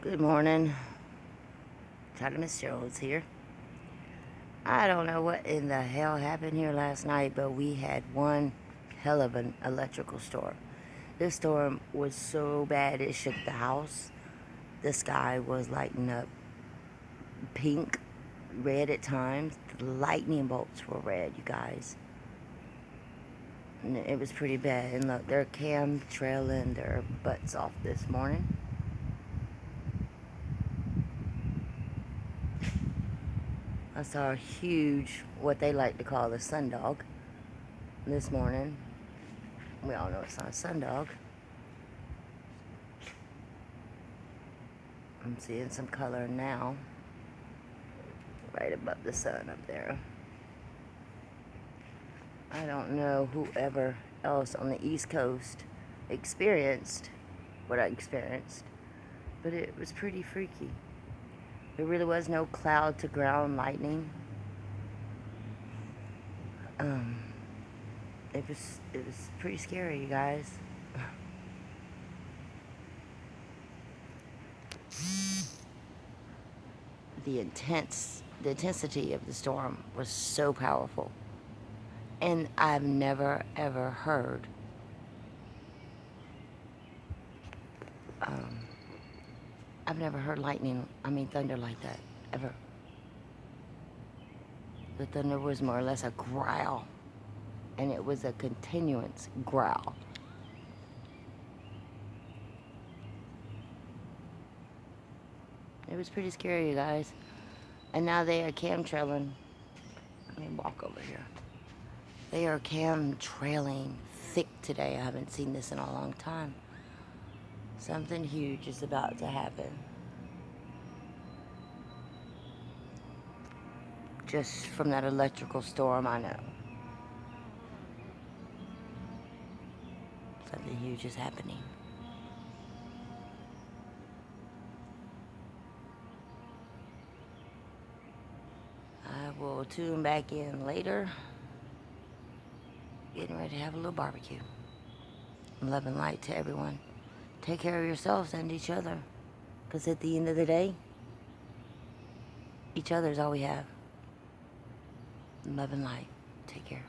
Good morning. Tyler Miss Jones here. I don't know what in the hell happened here last night, but we had one hell of an electrical storm. This storm was so bad it shook the house. The sky was lighting up pink, red at times. The lightning bolts were red, you guys. And it was pretty bad. And look, they're cam trailing their butts off this morning. I saw a huge, what they like to call a sundog this morning. We all know it's not a sundog. I'm seeing some color now, right above the sun up there. I don't know whoever else on the East Coast experienced what I experienced, but it was pretty freaky. There really was no cloud to ground lightning. It was pretty scary, you guys. The intensity of the storm was so powerful. And I've never ever heard um, I've never heard thunder like that, ever. The thunder was more or less a growl, and it was a continuous growl. It was pretty scary, you guys. And now they are chemtrailing. Let me walk over here. They are chemtrailing thick today. I haven't seen this in a long time. Something huge is about to happen. Just from that electrical storm, I know. Something huge is happening. I will tune back in later. Getting ready to have a little barbecue. Love and light to everyone. Take care of yourselves and each other. Because at the end of the day, each other is all we have. Love and light. Take care.